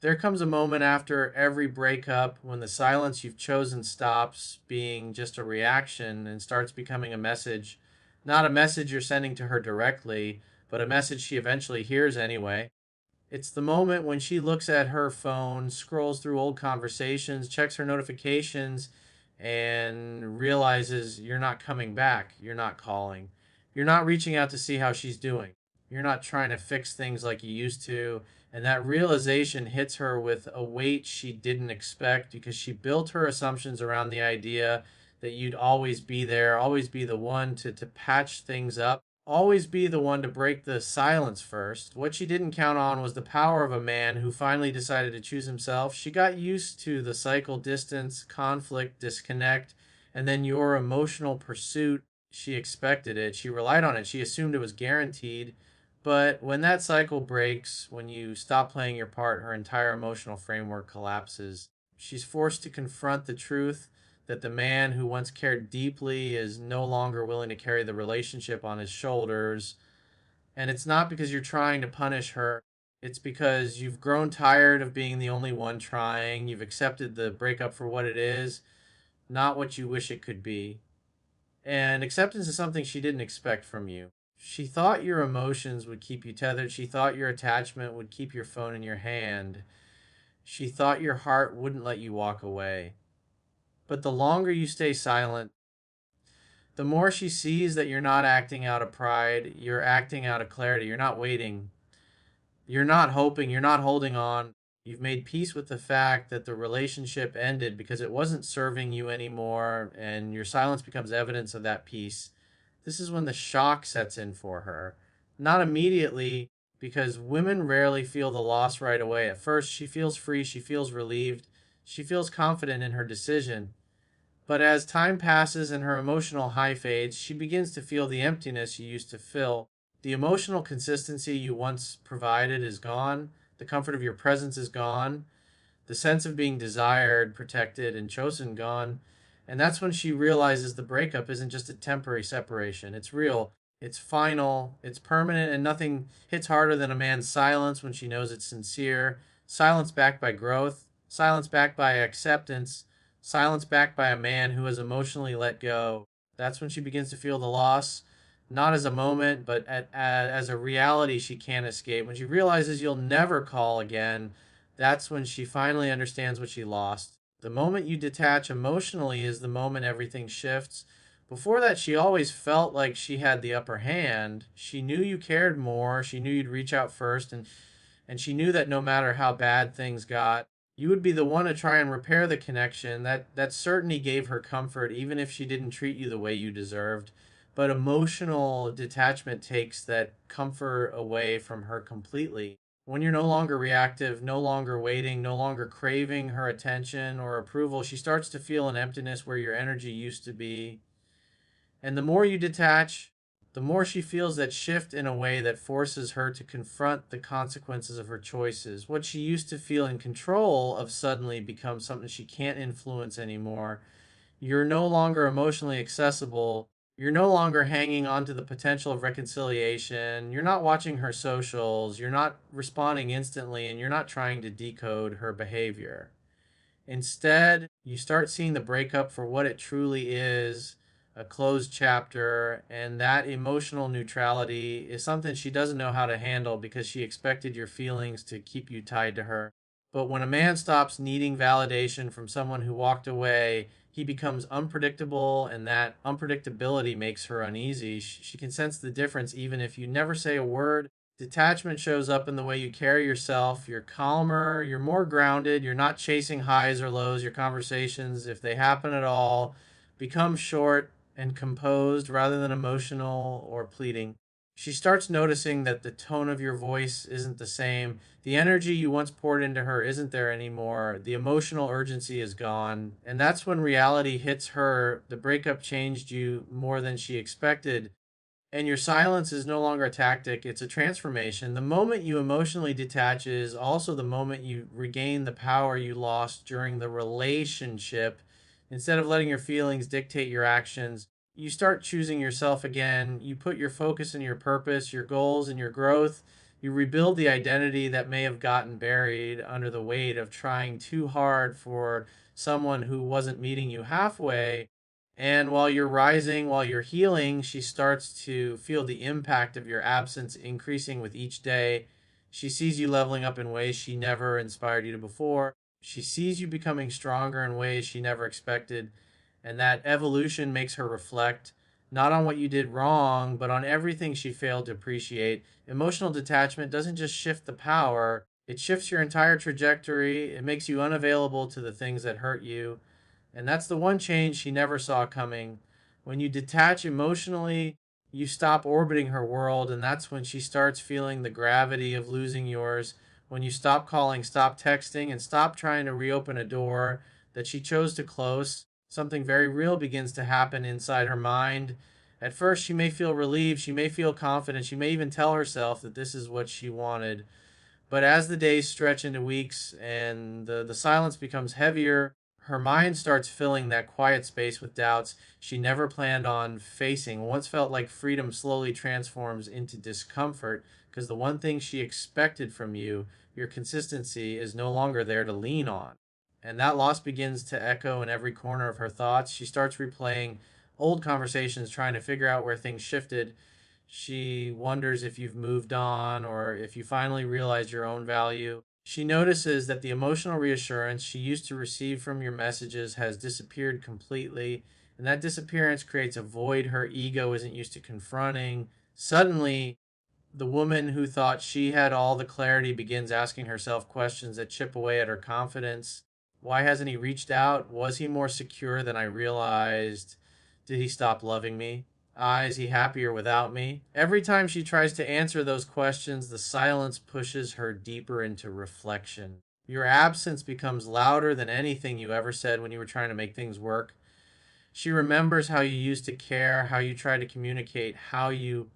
There comes a moment after every breakup when the silence you've chosen stops being just a reaction and starts becoming a message. Not a message you're sending to her directly, but a message she eventually hears anyway. It's the moment when she looks at her phone, scrolls through old conversations, checks her notifications, and realizes you're not coming back. You're not calling. You're not reaching out to see how she's doing. You're not trying to fix things like you used to. And that realization hits her with a weight she didn't expect because she built her assumptions around the idea that you'd always be there, always be the one to patch things up, always be the one to break the silence first. What she didn't count on was the power of a man who finally decided to choose himself. She got used to the cycle, distance, conflict, disconnect, and then your emotional pursuit. She expected it. She relied on it. She assumed it was guaranteed. But when that cycle breaks, when you stop playing your part, her entire emotional framework collapses. She's forced to confront the truth that the man who once cared deeply is no longer willing to carry the relationship on his shoulders. And it's not because you're trying to punish her, it's because you've grown tired of being the only one trying. You've accepted the breakup for what it is, not what you wish it could be. And acceptance is something she didn't expect from you. She thought your emotions would keep you tethered. She thought your attachment would keep your phone in your hand. She thought your heart wouldn't let you walk away. But the longer you stay silent, the more she sees that you're not acting out of pride, you're acting out of clarity. You're not waiting. You're not hoping. You're not holding on. You've made peace with the fact that the relationship ended because it wasn't serving you anymore, and your silence becomes evidence of that peace. This is when the shock sets in for her. Not immediately, because women rarely feel the loss right away. At first, she feels free, she feels relieved, she feels confident in her decision. But as time passes and her emotional high fades, she begins to feel the emptiness you used to fill. The emotional consistency you once provided is gone. The comfort of your presence is gone. The sense of being desired, protected, and chosen gone. And that's when she realizes the breakup isn't just a temporary separation. It's real, it's final, it's permanent, and nothing hits harder than a man's silence when she knows it's sincere. Silence backed by growth, silence backed by acceptance, silence backed by a man who has emotionally let go. That's when she begins to feel the loss, not as a moment, but as a reality she can't escape. When she realizes you'll never call again, that's when she finally understands what she lost. The moment you detach emotionally is the moment everything shifts. Before that, she always felt like she had the upper hand. She knew you cared more. She knew you'd reach out first, and she knew that no matter how bad things got, you would be the one to try and repair the connection. That certainty gave her comfort, even if she didn't treat you the way you deserved. But emotional detachment takes that comfort away from her completely. When you're no longer reactive, no longer waiting, no longer craving her attention or approval, she starts to feel an emptiness where your energy used to be. And the more you detach, the more she feels that shift in a way that forces her to confront the consequences of her choices. What she used to feel in control of suddenly becomes something she can't influence anymore. You're no longer emotionally accessible. You're no longer hanging on to the potential of reconciliation. You're not watching her socials. You're not responding instantly, and you're not trying to decode her behavior. Instead, you start seeing the breakup for what it truly is, a closed chapter, and that emotional neutrality is something she doesn't know how to handle because she expected your feelings to keep you tied to her. But when a man stops needing validation from someone who walked away, he becomes unpredictable, and that unpredictability makes her uneasy. She can sense the difference even if you never say a word. Detachment shows up in the way you carry yourself. You're calmer, you're more grounded, you're not chasing highs or lows. Your conversations, if they happen at all, become short and composed rather than emotional or pleading. She starts noticing that the tone of your voice isn't the same. The energy you once poured into her isn't there anymore. The emotional urgency is gone. And that's when reality hits her. The breakup changed you more than she expected, and your silence is no longer a tactic, it's a transformation. The moment you emotionally detach is also the moment you regain the power you lost during the relationship. Instead of letting your feelings dictate your actions, you start choosing yourself again. You put your focus and your purpose, your goals and your growth. You rebuild the identity that may have gotten buried under the weight of trying too hard for someone who wasn't meeting you halfway. And while you're rising, while you're healing, she starts to feel the impact of your absence increasing with each day. She sees you leveling up in ways she never inspired you to before. She sees you becoming stronger in ways she never expected. And that evolution makes her reflect not on what you did wrong, but on everything she failed to appreciate. Emotional detachment doesn't just shift the power, it shifts your entire trajectory. It makes you unavailable to the things that hurt you. And that's the one change she never saw coming. When you detach emotionally, you stop orbiting her world, and that's when she starts feeling the gravity of losing yours. When you stop calling, stop texting, and stop trying to reopen a door that she chose to close, something very real begins to happen inside her mind. At first, she may feel relieved, she may feel confident, she may even tell herself that this is what she wanted. But as the days stretch into weeks and the silence becomes heavier, her mind starts filling that quiet space with doubts she never planned on facing. Once felt like freedom slowly transforms into discomfort because the one thing she expected from you, your consistency, is no longer there to lean on. And that loss begins to echo in every corner of her thoughts. She starts replaying old conversations, trying to figure out where things shifted. She wonders if you've moved on or if you finally realize your own value. She notices that the emotional reassurance she used to receive from your messages has disappeared completely, and that disappearance creates a void her ego isn't used to confronting. Suddenly, the woman who thought she had all the clarity begins asking herself questions that chip away at her confidence. Why hasn't he reached out? Was he more secure than I realized? Did he stop loving me? Is he happier without me? Every time she tries to answer those questions, the silence pushes her deeper into reflection. Your absence becomes louder than anything you ever said when you were trying to make things work. She remembers how you used to care, how you tried to communicate, how you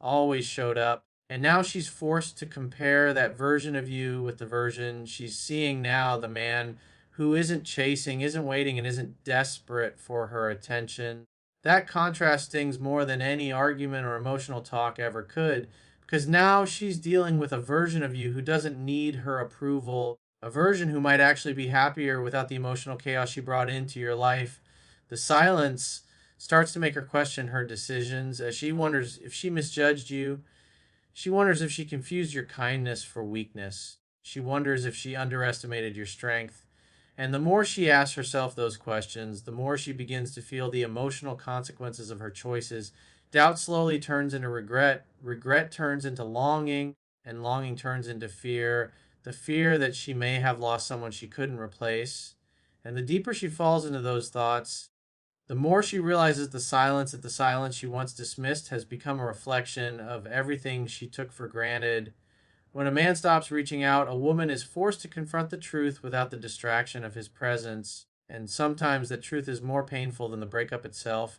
always showed up. And now she's forced to compare that version of you with the version she's seeing now, the man who isn't chasing, isn't waiting, and isn't desperate for her attention. That contrast stings more than any argument or emotional talk ever could, because now she's dealing with a version of you who doesn't need her approval, a version who might actually be happier without the emotional chaos she brought into your life. The silence starts to make her question her decisions as she wonders if she misjudged you. She wonders if she confused your kindness for weakness. She wonders if she underestimated your strength. And the more she asks herself those questions, the more she begins to feel the emotional consequences of her choices. Doubt slowly turns into regret. Regret turns into longing, and longing turns into fear. The fear that she may have lost someone she couldn't replace. And the deeper she falls into those thoughts, the more she realizes the silence she once dismissed has become a reflection of everything she took for granted. When a man stops reaching out, a woman is forced to confront the truth without the distraction of his presence. And sometimes that truth is more painful than the breakup itself.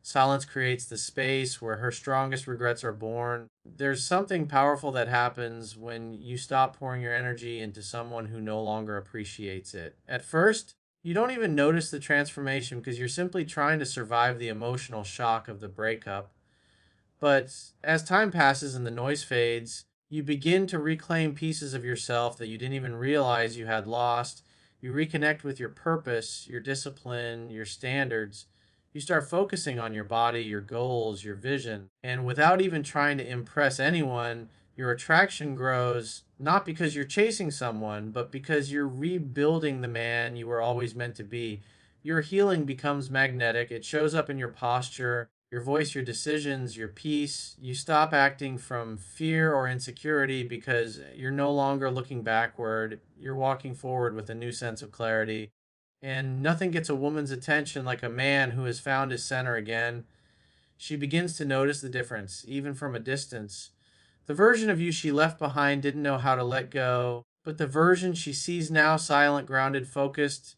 Silence creates the space where her strongest regrets are born. There's something powerful that happens when you stop pouring your energy into someone who no longer appreciates it. At first, you don't even notice the transformation because you're simply trying to survive the emotional shock of the breakup. But as time passes and the noise fades, you begin to reclaim pieces of yourself that you didn't even realize you had lost. You reconnect with your purpose, your discipline, your standards. You start focusing on your body, your goals, your vision. And without even trying to impress anyone, your attraction grows not because you're chasing someone, but because you're rebuilding the man you were always meant to be. Your healing becomes magnetic. It shows up in your posture, your voice, your decisions, your peace. You stop acting from fear or insecurity because you're no longer looking backward. You're walking forward with a new sense of clarity. And nothing gets a woman's attention like a man who has found his center again. She begins to notice the difference, even from a distance. The version of you she left behind didn't know how to let go, but the version she sees now, silent, grounded, focused,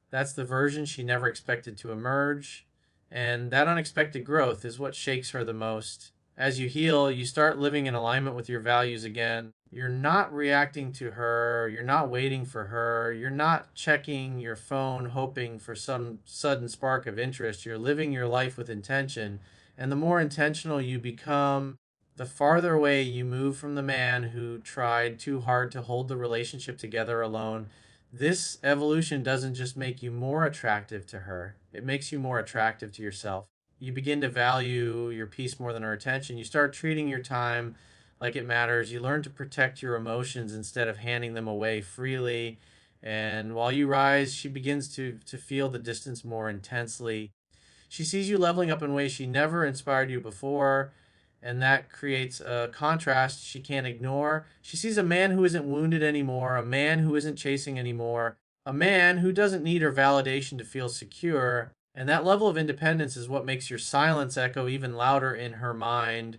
that's the version she never expected to emerge. And that unexpected growth is what shakes her the most. As you heal, you start living in alignment with your values again. You're not reacting to her. You're not waiting for her. You're not checking your phone hoping for some sudden spark of interest. You're living your life with intention. And the more intentional you become, The farther away you move from the man who tried too hard to hold the relationship together alone, this evolution doesn't just make you more attractive to her, it makes you more attractive to yourself. You begin to value your peace more than her attention. You start treating your time like it matters. You learn to protect your emotions instead of handing them away freely. And while you rise, she begins to feel the distance more intensely. She sees you leveling up in ways she never inspired you before, and that creates a contrast she can't ignore. She sees a man who isn't wounded anymore, a man who isn't chasing anymore, a man who doesn't need her validation to feel secure. And that level of independence is what makes your silence echo even louder in her mind.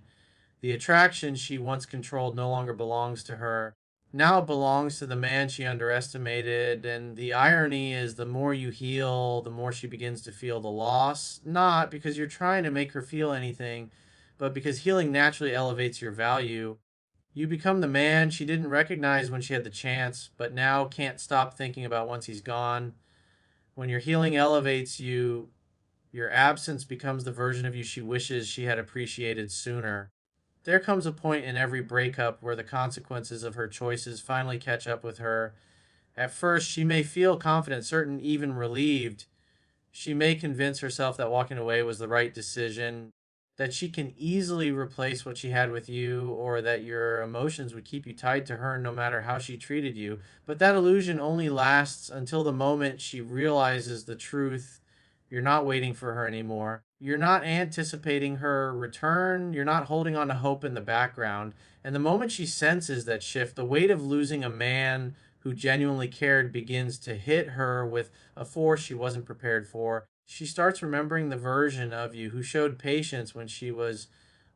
The attraction she once controlled no longer belongs to her. Now it belongs to the man she underestimated. And the irony is, the more you heal, the more she begins to feel the loss. Not because you're trying to make her feel anything, but because healing naturally elevates your value. You become the man she didn't recognize when she had the chance, but now can't stop thinking about once he's gone. When your healing elevates you, your absence becomes the version of you she wishes she had appreciated sooner. There comes a point in every breakup where the consequences of her choices finally catch up with her. At first, she may feel confident, certain, even relieved. She may convince herself that walking away was the right decision, that she can easily replace what she had with you, or that your emotions would keep you tied to her no matter how she treated you. But that illusion only lasts until the moment she realizes the truth. You're not waiting for her anymore. You're not anticipating her return. You're not holding on to hope in the background. And the moment she senses that shift, the weight of losing a man who genuinely cared begins to hit her with a force she wasn't prepared for. She starts remembering the version of you who showed patience when she was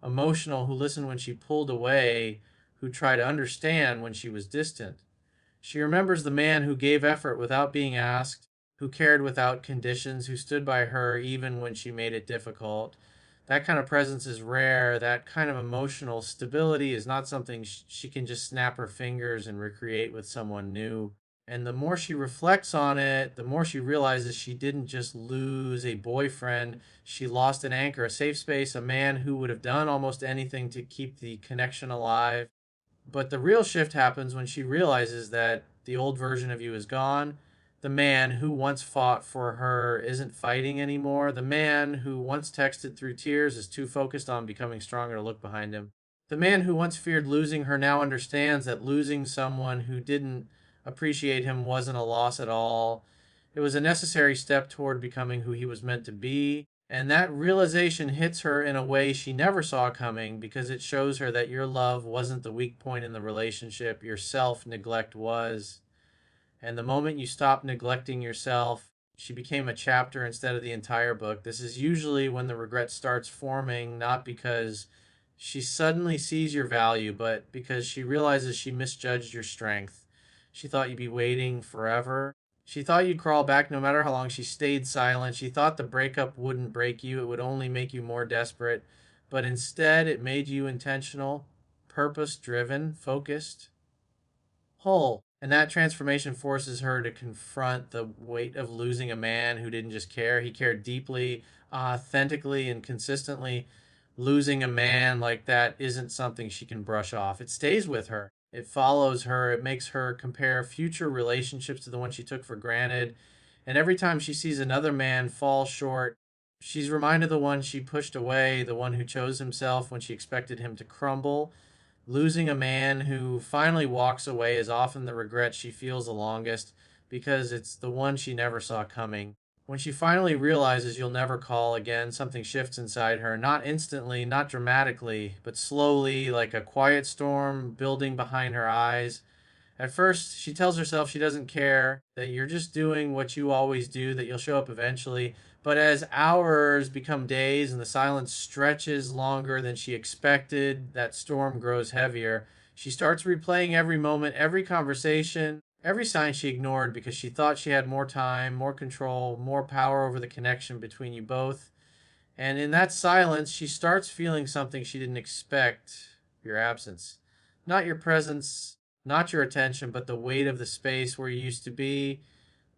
emotional, who listened when she pulled away, who tried to understand when she was distant. She remembers the man who gave effort without being asked, who cared without conditions, who stood by her even when she made it difficult. That kind of presence is rare. That kind of emotional stability is not something she can just snap her fingers and recreate with someone new. And the more she reflects on it, the more she realizes she didn't just lose a boyfriend. She lost an anchor, a safe space, a man who would have done almost anything to keep the connection alive. But the real shift happens when she realizes that the old version of you is gone. The man who once fought for her isn't fighting anymore. The man who once texted through tears is too focused on becoming stronger to look behind him. The man who once feared losing her now understands that losing someone who didn't appreciate him wasn't a loss at all. It was a necessary step toward becoming who he was meant to be. And that realization hits her in a way she never saw coming, because it shows her that your love wasn't the weak point in the relationship, your self neglect was. And the moment you stop neglecting yourself, she became a chapter instead of the entire book. This is usually when the regret starts forming, not because she suddenly sees your value, but because she realizes she misjudged your strength. She thought you'd be waiting forever. She thought you'd crawl back no matter how long she stayed silent. She thought the breakup wouldn't break you, it would only make you more desperate. But instead, it made you intentional, purpose driven, focused, whole. And that transformation forces her to confront the weight of losing a man who didn't just care, he cared deeply, authentically, and consistently. Losing a man like that isn't something she can brush off. It stays with her, it follows her, it makes her compare future relationships to the one she took for granted. And every time she sees another man fall short, she's reminded of the one she pushed away, the one who chose himself when she expected him to crumble. Losing a man who finally walks away is often the regret she feels the longest, because it's the one she never saw coming. When she finally realizes you'll never call again, something shifts inside her, not instantly, not dramatically, but slowly, like a quiet storm building behind her eyes. At first, she tells herself she doesn't care, that you're just doing what you always do, that you'll show up eventually. But as hours become days and the silence stretches longer than she expected, that storm grows heavier. She starts replaying every moment, every conversation, every sign she ignored because she thought she had more time, more control, more power over the connection between you both. And in that silence, she starts feeling something she didn't expect: your absence. Not your presence, not your attention, but the weight of the space where you used to be,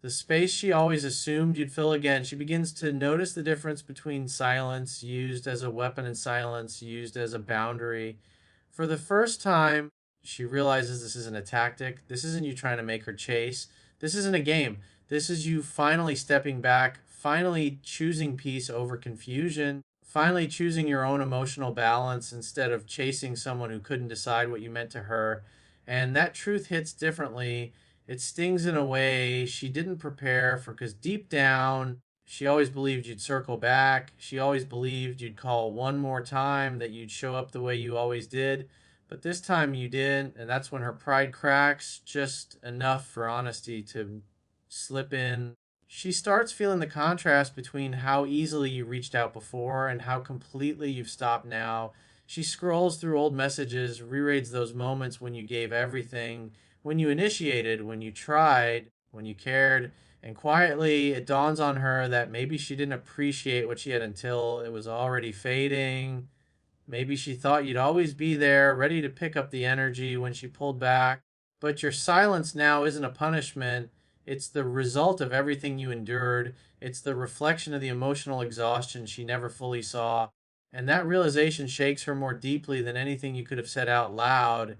the space she always assumed you'd fill again. She begins to notice the difference between silence used as a weapon and silence used as a boundary. For the first time, she realizes this isn't a tactic. This isn't you trying to make her chase. This isn't a game. This is you finally stepping back, finally choosing peace over confusion, finally choosing your own emotional balance instead of chasing someone who couldn't decide what you meant to her. And that truth hits differently. It stings in a way she didn't prepare for, because deep down, she always believed you'd circle back. She always believed you'd call one more time, that you'd show up the way you always did. But this time you didn't, and that's when her pride cracks just enough for honesty to slip in. She starts feeling the contrast between how easily you reached out before and how completely you've stopped now. She scrolls through old messages, rereads those moments when you gave everything, when you initiated, when you tried, when you cared, and quietly it dawns on her that maybe she didn't appreciate what she had until it was already fading. Maybe she thought you'd always be there, ready to pick up the energy when she pulled back. But your silence now isn't a punishment. It's the result of everything you endured. It's the reflection of the emotional exhaustion she never fully saw. And that realization shakes her more deeply than anything you could have said out loud.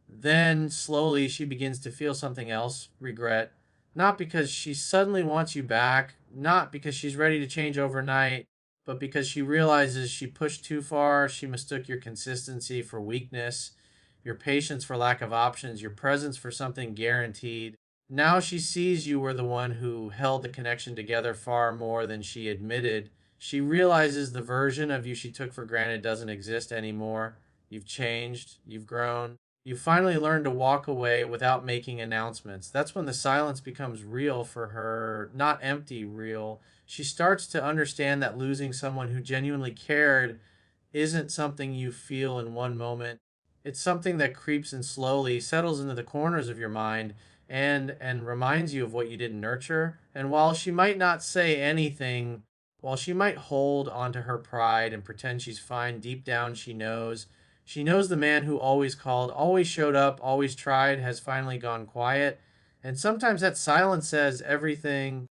Then, slowly, she begins to feel something else: regret. Not because she suddenly wants you back, not because she's ready to change overnight, but because she realizes she pushed too far. She mistook your consistency for weakness, your patience for lack of options, your presence for something guaranteed. Now she sees you were the one who held the connection together far more than she admitted. She realizes the version of you she took for granted doesn't exist anymore. You've changed, you've grown. You finally learn to walk away without making announcements. That's when the silence becomes real for her, not empty, real. She starts to understand that losing someone who genuinely cared isn't something you feel in one moment. It's something that creeps in slowly, settles into the corners of your mind, and reminds you of what you didn't nurture. And while she might not say anything, while she might hold onto her pride and pretend she's fine, deep down she knows. She knows the man who always called, always showed up, always tried has finally gone quiet. And sometimes that silence says everything